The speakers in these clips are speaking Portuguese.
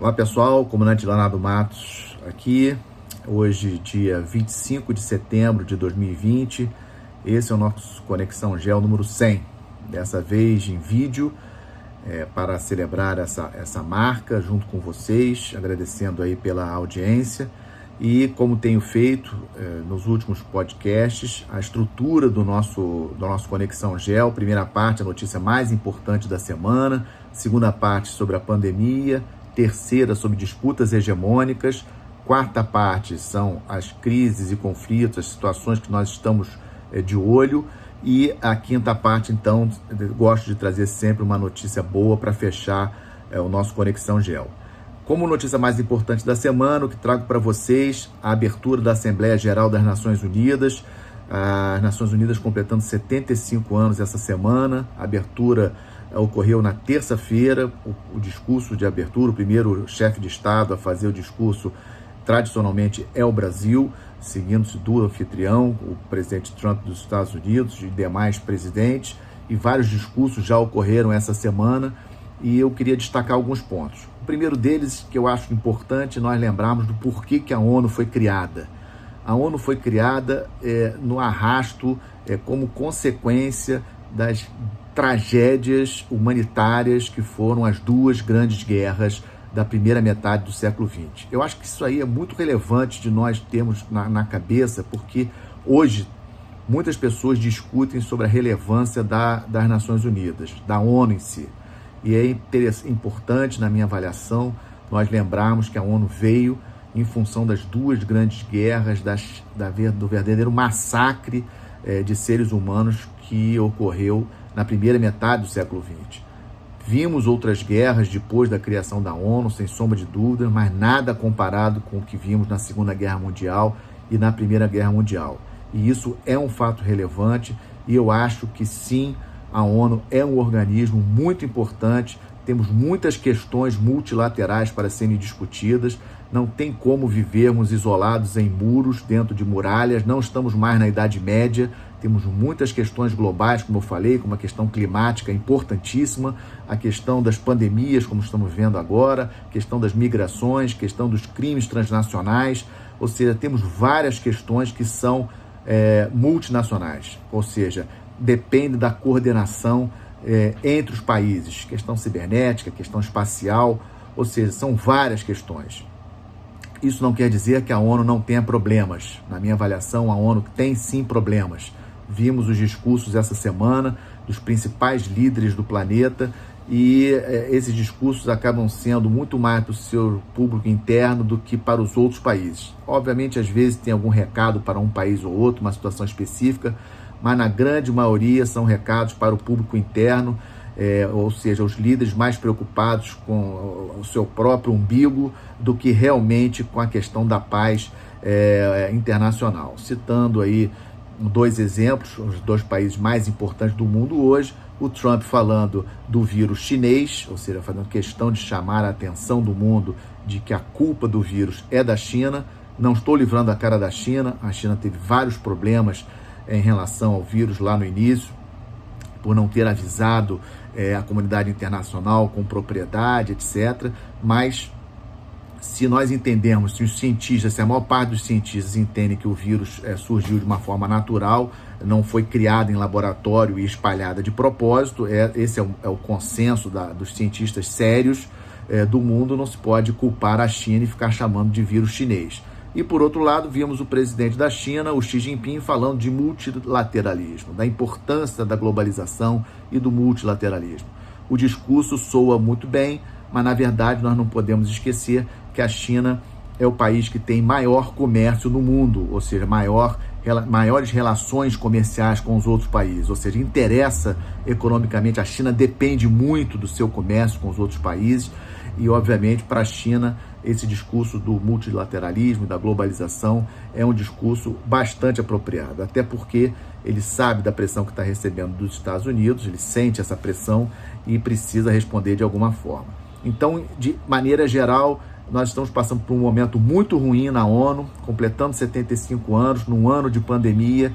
Olá pessoal, comandante Leonardo Matos aqui, hoje dia 25 de setembro de 2020, esse é o nosso Conexão Gel número 100, dessa vez em vídeo, para celebrar essa marca junto com vocês, agradecendo aí pela audiência e como tenho feito nos últimos podcasts, a estrutura do nosso Conexão Gel, primeira parte, a notícia mais importante da semana, segunda parte sobre a pandemia, terceira sobre disputas hegemônicas, quarta parte são as crises e conflitos, as situações que nós estamos de olho, e a quinta parte, então, gosto de trazer sempre uma notícia boa para fechar o nosso Conexão Gel. Como notícia mais importante da semana, o que trago para vocês, a abertura da Assembleia Geral das Nações Unidas, as Nações Unidas completando 75 anos essa semana, a abertura ocorreu na terça-feira, o discurso de abertura, o primeiro chefe de Estado a fazer o discurso tradicionalmente é o Brasil, seguindo-se do anfitrião, o presidente Trump dos Estados Unidos e demais presidentes, e vários discursos já ocorreram essa semana, e eu queria destacar alguns pontos. O primeiro deles, que eu acho importante, nós lembrarmos do porquê que a ONU foi criada. A ONU foi criada no arrasto, como consequência das tragédias humanitárias que foram as duas grandes guerras da primeira metade do século XX. Eu acho que isso aí é muito relevante de nós termos na cabeça, porque hoje muitas pessoas discutem sobre a relevância das Nações Unidas, da ONU em si. E é importante, na minha avaliação, nós lembrarmos que a ONU veio em função das duas grandes guerras, do verdadeiro massacre de seres humanos que ocorreu na primeira metade do século XX. Vimos outras guerras depois da criação da ONU, sem sombra de dúvida, mas nada comparado com o que vimos na Segunda Guerra Mundial e na Primeira Guerra Mundial. E isso é um fato relevante e eu acho que sim, a ONU é um organismo muito importante, temos muitas questões multilaterais para serem discutidas, não tem como vivermos isolados em muros, dentro de muralhas, não estamos mais na Idade Média, temos muitas questões globais, como eu falei, como a questão climática importantíssima, a questão das pandemias, como estamos vendo agora, questão das migrações, questão dos crimes transnacionais, ou seja, temos várias questões que são multinacionais, ou seja, depende da coordenação entre os países, questão cibernética, questão espacial, ou seja, são várias questões. Isso não quer dizer que a ONU não tenha problemas. Na minha avaliação, a ONU tem sim problemas. Vimos os discursos essa semana dos principais líderes do planeta e esses discursos acabam sendo muito mais para o seu público interno do que para os outros países. Obviamente, às vezes tem algum recado para um país ou outro, uma situação específica, mas na grande maioria são recados para o público interno, ou seja, os líderes mais preocupados com o seu próprio umbigo do que realmente com a questão da paz internacional. Citando aí dois exemplos, os dois países mais importantes do mundo hoje, o Trump falando do vírus chinês, ou seja, fazendo questão de chamar a atenção do mundo de que a culpa do vírus é da China. Não estou livrando a cara da China, a China teve vários problemas em relação ao vírus lá no início, por não ter avisado a comunidade internacional com propriedade, etc. Mas se nós entendermos, se os cientistas, se a maior parte dos cientistas entendem que o vírus surgiu de uma forma natural, não foi criado em laboratório e espalhada de propósito, esse é o consenso dos cientistas sérios do mundo, não se pode culpar a China e ficar chamando de vírus chinês. E, por outro lado, vimos o presidente da China, o Xi Jinping, falando de multilateralismo, da importância da globalização e do multilateralismo. O discurso soa muito bem, mas, na verdade, nós não podemos esquecer que a China é o país que tem maior comércio no mundo, ou seja, maiores relações comerciais com os outros países, ou seja, interessa economicamente, a China depende muito do seu comércio com os outros países e, obviamente, para a China, esse discurso do multilateralismo e da globalização é um discurso bastante apropriado, até porque ele sabe da pressão que está recebendo dos Estados Unidos, ele sente essa pressão e precisa responder de alguma forma. Então, de maneira geral, nós estamos passando por um momento muito ruim na ONU, completando 75 anos, num ano de pandemia,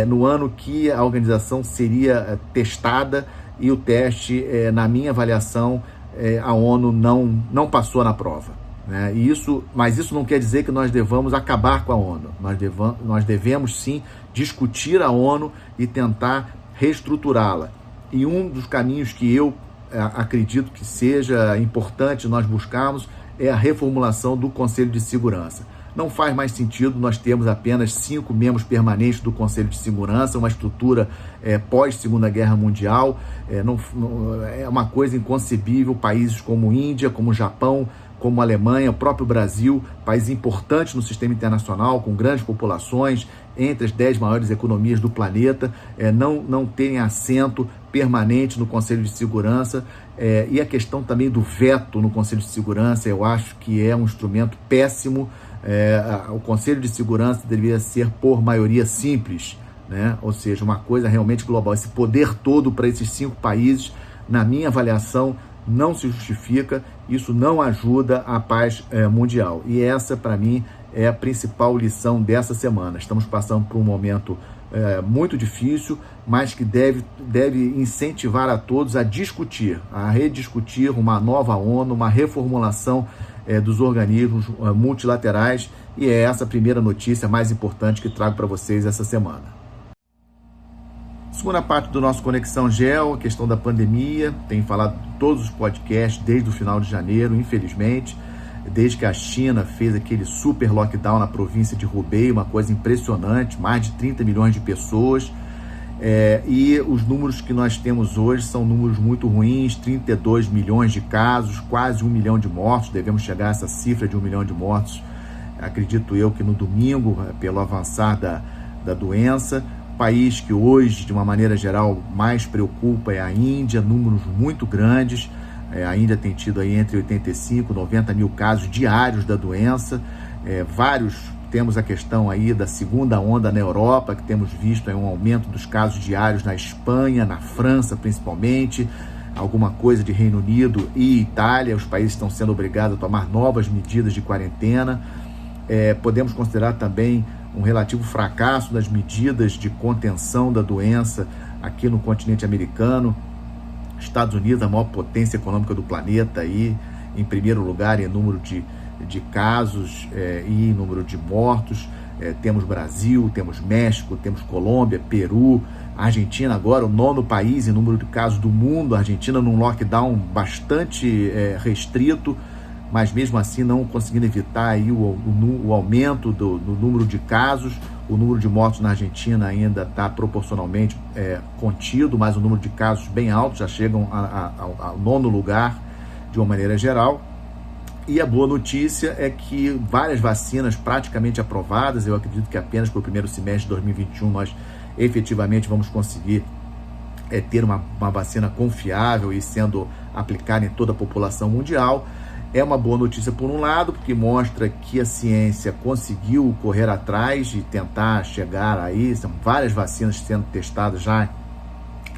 no ano que a organização seria testada, e o teste, na minha avaliação, a ONU não passou na prova, né? Mas isso não quer dizer que nós devamos acabar com a ONU. Nós devemos sim discutir a ONU e tentar reestruturá-la. E um dos caminhos que eu acredito que seja importante nós buscarmos é a reformulação do Conselho de Segurança. Não faz mais sentido nós termos apenas 5 membros permanentes do Conselho de Segurança, uma estrutura pós-Segunda Guerra Mundial. É uma coisa inconcebível. Países como Índia, como Japão, como Alemanha, o próprio Brasil, país importante no sistema internacional, com grandes populações, entre as 10 maiores economias do planeta, não terem assento permanente no Conselho de Segurança. E a questão também do veto no Conselho de Segurança, eu acho que é um instrumento péssimo. O Conselho de Segurança deveria ser por maioria simples, né? Ou seja, uma coisa realmente global. Esse poder todo para esses 5 países, na minha avaliação, não se justifica. Isso não ajuda a paz mundial. E essa, para mim, é a principal lição dessa semana. Estamos passando por um momento muito difícil, mas que deve incentivar a todos a discutir, a rediscutir uma nova ONU, uma reformulação dos organismos multilaterais, e é essa a primeira notícia mais importante que trago para vocês essa semana. Segunda parte do nosso Conexão Gel, a questão da pandemia. Tenho falado em todos os podcasts desde o final de janeiro, infelizmente, desde que a China fez aquele super lockdown na província de Hubei, uma coisa impressionante, mais de 30 milhões de pessoas. E os números que nós temos hoje são números muito ruins, 32 milhões de casos, quase 1 milhão de mortos. Devemos chegar a essa cifra de 1 milhão de mortos, acredito eu, que no domingo, pelo avançar da doença. O país que hoje, de uma maneira geral, mais preocupa é a Índia, números muito grandes. A Índia tem tido aí entre 85 e 90 mil casos diários da doença. Temos a questão aí da segunda onda na Europa, que temos visto um aumento dos casos diários na Espanha, na França principalmente, alguma coisa de Reino Unido e Itália. Os países estão sendo obrigados a tomar novas medidas de quarentena. Podemos considerar também um relativo fracasso das medidas de contenção da doença aqui no continente americano. Estados Unidos, a maior potência econômica do planeta, aí, em primeiro lugar em número de casos e número de mortos. Temos Brasil, temos México, temos Colômbia, Peru, Argentina agora, o 9º país em número de casos do mundo. A Argentina num lockdown bastante restrito, mas mesmo assim não conseguindo evitar aí o aumento do número de casos. O número de mortos na Argentina ainda está proporcionalmente contido, mas o número de casos bem alto, já chegam ao 9º lugar de uma maneira geral. E a boa notícia é que várias vacinas praticamente aprovadas. Eu acredito que apenas para o primeiro semestre de 2021 nós efetivamente vamos conseguir ter uma vacina confiável e sendo aplicada em toda a população mundial. É uma boa notícia por um lado, porque mostra que a ciência conseguiu correr atrás e tentar chegar aí. São várias vacinas sendo testadas já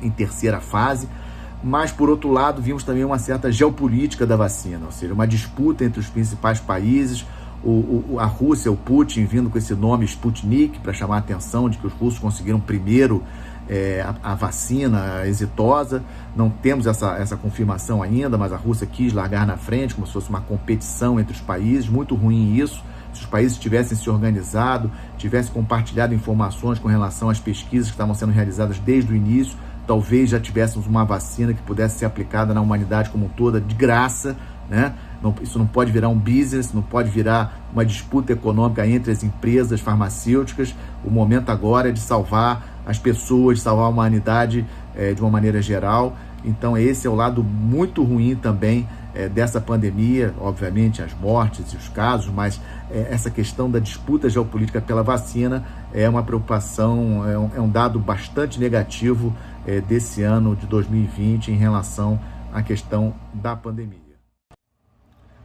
em terceira fase. Mas, por outro lado, vimos também uma certa geopolítica da vacina, ou seja, uma disputa entre os principais países. A Rússia, o Putin, vindo com esse nome Sputnik, para chamar a atenção de que os russos conseguiram primeiro a vacina exitosa. Não temos essa confirmação ainda, mas a Rússia quis largar na frente, como se fosse uma competição entre os países. Muito ruim isso. Se os países tivessem se organizado, tivessem compartilhado informações com relação às pesquisas que estavam sendo realizadas desde o início, talvez já tivéssemos uma vacina que pudesse ser aplicada na humanidade como um toda, de graça, né? Isso não pode virar um business, não pode virar uma disputa econômica entre as empresas farmacêuticas. O momento agora é de salvar as pessoas, de salvar a humanidade de uma maneira geral. Então esse é o lado muito ruim também dessa pandemia, obviamente as mortes e os casos, mas essa questão da disputa geopolítica pela vacina é uma preocupação, é um dado bastante negativo desse ano de 2020 em relação à questão da pandemia.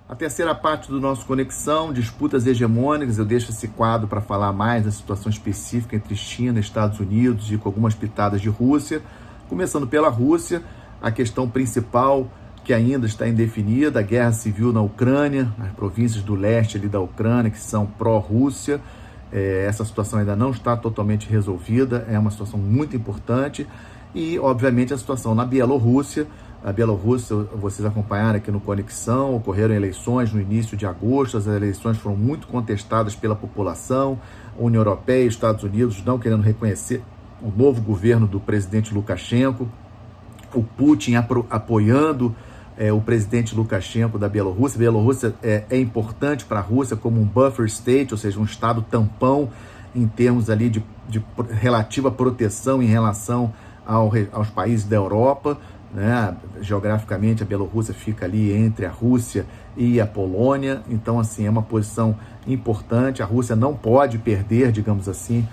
A terceira parte do nosso Conexão, disputas hegemônicas. Eu deixo esse quadro para falar mais da situação específica entre China e Estados Unidos e com algumas pitadas de Rússia. Começando pela Rússia, a questão principal que ainda está indefinida, a guerra civil na Ucrânia, as províncias do leste ali da Ucrânia que são pró-Rússia. Essa situação ainda não está totalmente resolvida, é uma situação muito importante. E, obviamente, a situação na Bielorrússia, A Bielorrússia, vocês acompanharam aqui no Conexão, ocorreram eleições no início de agosto, as eleições foram muito contestadas pela população, a União Europeia e os Estados Unidos não querendo reconhecer o novo governo do presidente Lukashenko, o Putin apoiando o presidente Lukashenko da Bielorrússia. A Bielorrússia é importante para a Rússia como um buffer state, ou seja, um estado tampão em termos ali de relativa proteção em relação aos países da Europa, né? Geograficamente a Bielorrússia fica ali entre a Rússia e a Polônia, então assim é uma posição importante. A Rússia não pode perder, digamos assim,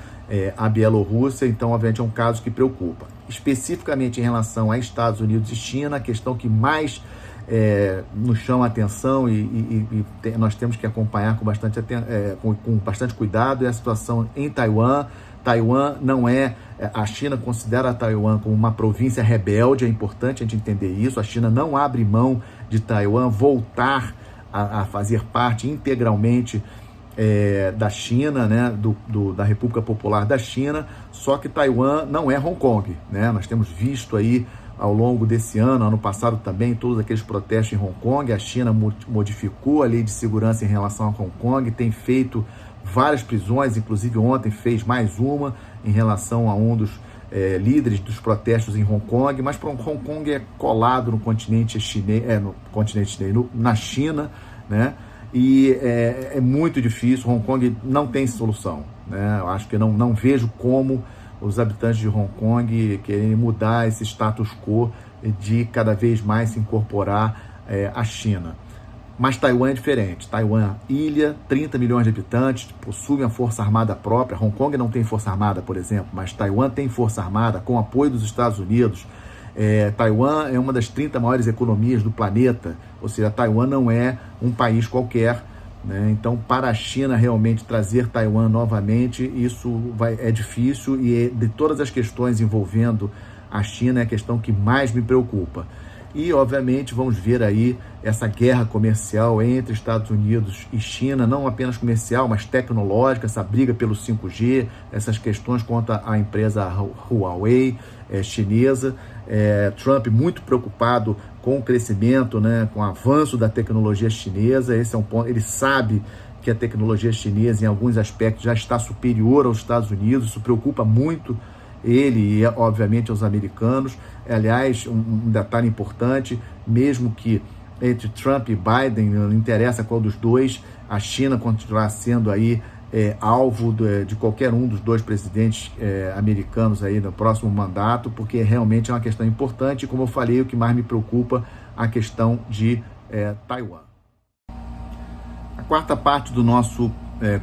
a Bielorrússia, então obviamente é um caso que preocupa. Especificamente em relação a Estados Unidos e China, a questão que mais nos chama a atenção e nós temos que acompanhar com bastante cuidado é a situação em Taiwan. Taiwan não a China considera Taiwan como uma província rebelde, é importante a gente entender isso. A China não abre mão de Taiwan voltar a fazer parte integralmente da China, né, da República Popular da China, só que Taiwan não é Hong Kong, né? Nós temos visto aí ao longo desse ano passado também, todos aqueles protestos em Hong Kong. A China modificou a lei de segurança em relação a Hong Kong, tem feito várias prisões, inclusive ontem fez mais uma em relação a um dos líderes dos protestos em Hong Kong, mas Hong Kong é colado no continente chinês, na China, né? E é muito difícil. Hong Kong não tem solução, né? Eu acho que não vejo como os habitantes de Hong Kong querem mudar esse status quo de cada vez mais se incorporar à China. Mas Taiwan é diferente. Taiwan, ilha, 30 milhões de habitantes, possui uma força armada própria. Hong Kong não tem força armada, por exemplo, mas Taiwan tem força armada com apoio dos Estados Unidos. Taiwan é uma das 30 maiores economias do planeta, ou seja, Taiwan não é um país qualquer, né? Então, para a China realmente trazer Taiwan novamente, isso é difícil, e de todas as questões envolvendo a China é a questão que mais me preocupa. E, obviamente, vamos ver aí essa guerra comercial entre Estados Unidos e China, não apenas comercial, mas tecnológica, essa briga pelo 5G, essas questões contra a empresa Huawei chinesa. Trump muito preocupado com o crescimento, né, com o avanço da tecnologia chinesa. Esse é um ponto. Ele sabe que a tecnologia chinesa, em alguns aspectos, já está superior aos Estados Unidos. Isso preocupa muito ele e, obviamente, aos americanos. Aliás, um detalhe importante, mesmo que entre Trump e Biden, não interessa qual dos dois, a China continuará sendo aí alvo de qualquer um dos dois presidentes americanos aí no próximo mandato, porque realmente é uma questão importante. E, como eu falei, o que mais me preocupa é a questão de Taiwan. A quarta parte do nosso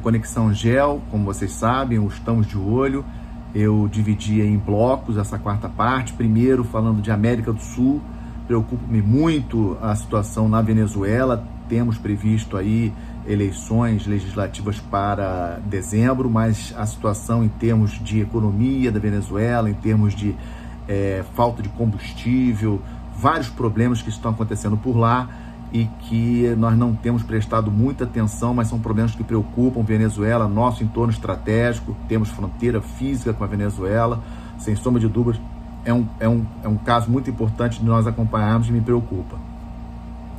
Conexão Gel, como vocês sabem, estamos de olho. Eu dividi em blocos essa quarta parte. Primeiro, falando de América do Sul, preocupa-me muito a situação na Venezuela. Temos previsto aí eleições legislativas para dezembro, mas a situação em termos de economia da Venezuela, em termos de falta de combustível, vários problemas que estão acontecendo por lá e que nós não temos prestado muita atenção, mas são problemas que preocupam. Venezuela, nosso entorno estratégico, temos fronteira física com a Venezuela, sem sombra de dúvidas, é um caso muito importante de nós acompanharmos e me preocupa.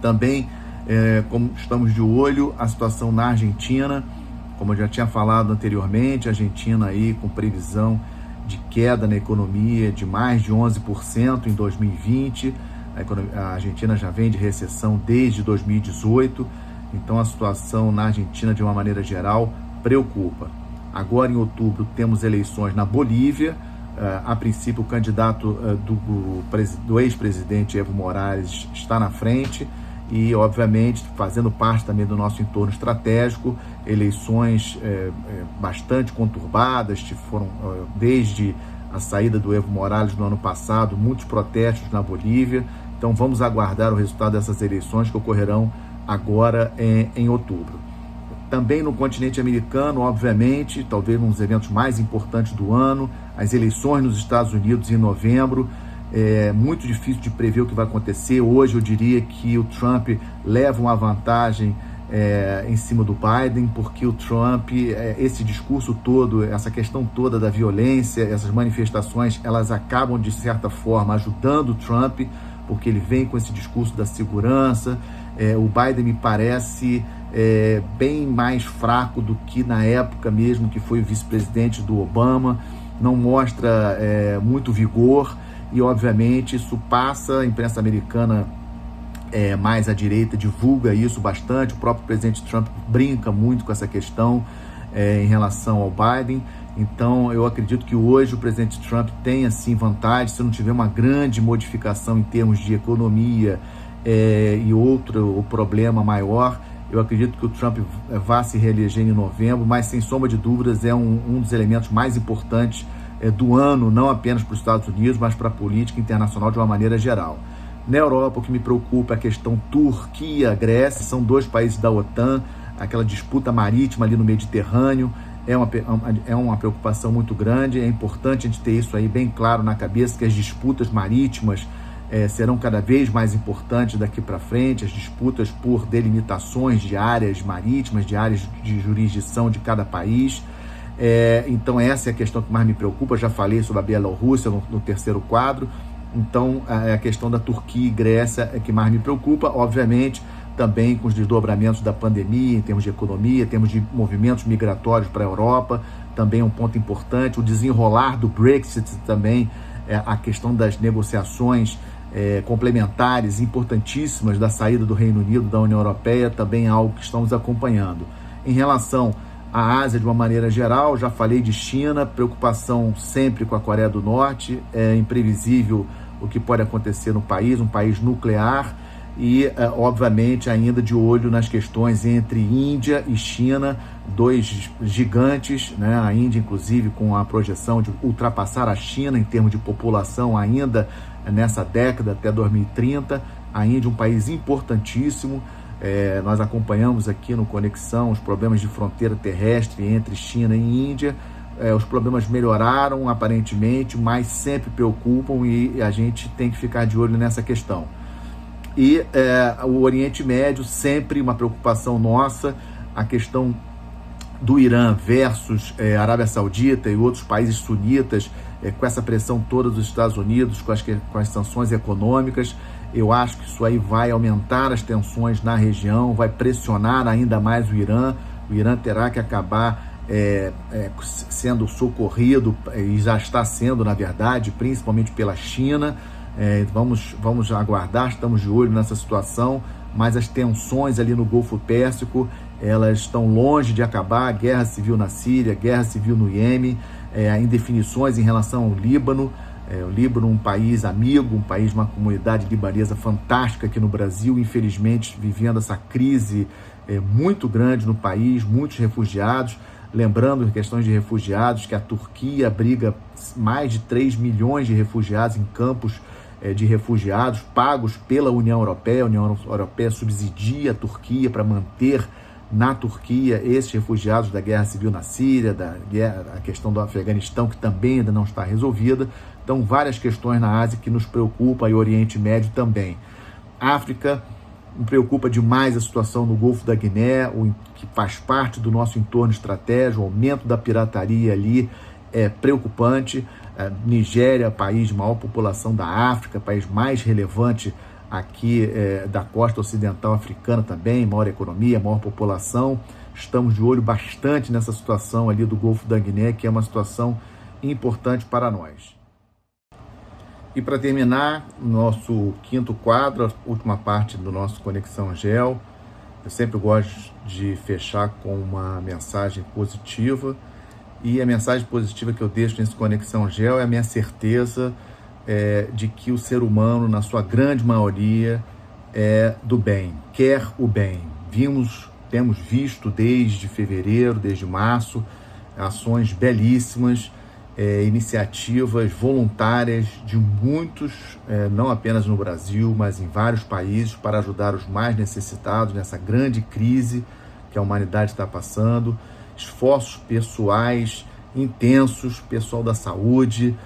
Também, como estamos de olho, a situação na Argentina, como eu já tinha falado anteriormente, a Argentina aí com previsão de queda na economia de mais de 11% em 2020, a Argentina já vem de recessão desde 2018, então a situação na Argentina, de uma maneira geral, preocupa. Agora, em outubro, temos eleições na Bolívia. A princípio, o candidato do ex-presidente Evo Morales está na frente e, obviamente, fazendo parte também do nosso entorno estratégico, eleições bastante conturbadas, foram desde a saída do Evo Morales no ano passado, muitos protestos na Bolívia. Então vamos aguardar o resultado dessas eleições que ocorrerão agora em outubro. Também no continente americano, obviamente, talvez um dos eventos mais importantes do ano, as eleições nos Estados Unidos em novembro. É muito difícil de prever o que vai acontecer. Hoje eu diria que o Trump leva uma vantagem em cima do Biden, porque o Trump, esse discurso todo, essa questão toda da violência, essas manifestações, elas acabam de certa forma ajudando o Trump, porque ele vem com esse discurso da segurança. O Biden me parece bem mais fraco do que na época mesmo que foi o vice-presidente do Obama, não mostra muito vigor e, obviamente, isso passa, a imprensa americana mais à direita divulga isso bastante, o próprio presidente Trump brinca muito com essa questão em relação ao Biden. Então eu acredito que hoje o presidente Trump tem assim vantagem, se não tiver uma grande modificação em termos de economia e outro problema maior, eu acredito que o Trump vá se reeleger em novembro, mas sem sombra de dúvidas é um dos elementos mais importantes do ano, não apenas para os Estados Unidos, mas para a política internacional de uma maneira geral. Na Europa, o que me preocupa é a questão Turquia-Grécia, são dois países da OTAN, aquela disputa marítima ali no Mediterrâneo, é uma preocupação muito grande. É importante a gente ter isso aí bem claro na cabeça, que as disputas marítimas serão cada vez mais importantes daqui para frente, as disputas por delimitações de áreas marítimas, de áreas de jurisdição de cada país. Então essa é a questão que mais me preocupa, já falei sobre a Bielorrússia no terceiro quadro. Então, a questão da Turquia e Grécia é que mais me preocupa, obviamente, também com os desdobramentos da pandemia, em termos de economia, em termos de movimentos migratórios para a Europa, também é um ponto importante. O desenrolar do Brexit também, a questão das negociações complementares importantíssimas da saída do Reino Unido da União Europeia, também é algo que estamos acompanhando. Em relação à Ásia, de uma maneira geral, já falei de China, preocupação sempre com a Coreia do Norte, é imprevisível o que pode acontecer no país, um país nuclear, e, obviamente, ainda de olho nas questões entre Índia e China, dois gigantes, né? A Índia, inclusive, com a projeção de ultrapassar a China em termos de população ainda nessa década, até 2030. A Índia é um país importantíssimo. Nós acompanhamos aqui no Conexão os problemas de fronteira terrestre entre China e Índia. Os problemas melhoraram aparentemente, mas sempre preocupam e a gente tem que ficar de olho nessa questão. E o Oriente Médio, sempre uma preocupação nossa, a questão do Irã versus Arábia Saudita e outros países sunitas, com essa pressão toda dos Estados Unidos, com as sanções econômicas. Eu acho que isso aí vai aumentar as tensões na região, vai pressionar ainda mais o Irã. O Irã terá que acabar sendo socorrido, e já está sendo, na verdade, principalmente pela China. Vamos aguardar, estamos de olho nessa situação, mas as tensões ali no Golfo Pérsico, elas estão longe de acabar. Guerra civil na Síria, guerra civil no Iêmen, indefinições em relação ao Líbano. O Líbano, um país amigo, um país, uma comunidade libanesa fantástica aqui no Brasil, infelizmente vivendo essa crise muito grande no país, muitos refugiados. Lembrando, em questões de refugiados, que a Turquia abriga mais de 3 milhões de refugiados em campos de refugiados pagos pela União Europeia. A União Europeia subsidia a Turquia para manter na Turquia esses refugiados da guerra civil na Síria, a questão do Afeganistão, que também ainda não está resolvida. Então, várias questões na Ásia que nos preocupam, e o Oriente Médio também. África, me preocupa demais a situação no Golfo da Guiné, que faz parte do nosso entorno estratégico. O aumento da pirataria ali é preocupante. Nigéria, país de maior população da África, país mais relevante aqui da costa ocidental africana também, maior economia, maior população. Estamos de olho bastante nessa situação ali do Golfo da Guiné, que é uma situação importante para nós. E para terminar, nosso quinto quadro, a última parte do nosso Conexão Gel, eu sempre gosto de fechar com uma mensagem positiva, e a mensagem positiva que eu deixo nesse Conexão Gel é a minha certeza de que o ser humano, na sua grande maioria, é do bem, quer o bem. Temos visto desde fevereiro, desde março, ações belíssimas, iniciativas voluntárias de muitos, não apenas no Brasil, mas em vários países, para ajudar os mais necessitados nessa grande crise que a humanidade está passando. Esforços pessoais intensos, pessoal da saúde,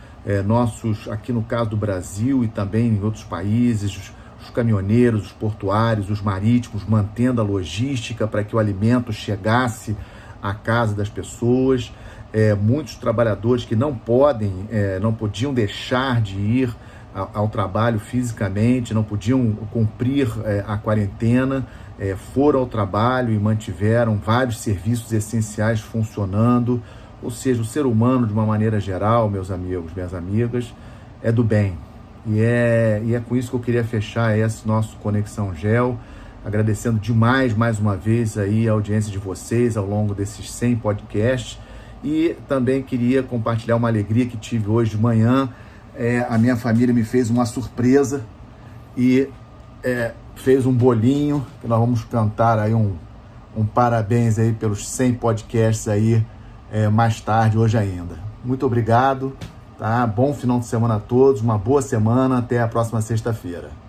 nossos, aqui no caso do Brasil e também em outros países, os caminhoneiros, os portuários, os marítimos, mantendo a logística para que o alimento chegasse à casa das pessoas. Muitos trabalhadores que não podiam deixar de ir ao trabalho fisicamente, não podiam cumprir a quarentena, foram ao trabalho e mantiveram vários serviços essenciais funcionando. Ou seja, o ser humano, de uma maneira geral, meus amigos, minhas amigas, é do bem. E é com isso que eu queria fechar esse nosso Conexão GEL, agradecendo demais, mais uma vez, aí a audiência de vocês ao longo desses 100 podcasts. E também queria compartilhar uma alegria que tive hoje de manhã. A minha família me fez uma surpresa e fez um bolinho, que nós vamos cantar aí um parabéns aí pelos 100 podcasts aí mais tarde, hoje ainda. Muito obrigado, tá? Bom final de semana a todos, uma boa semana, até a próxima sexta-feira.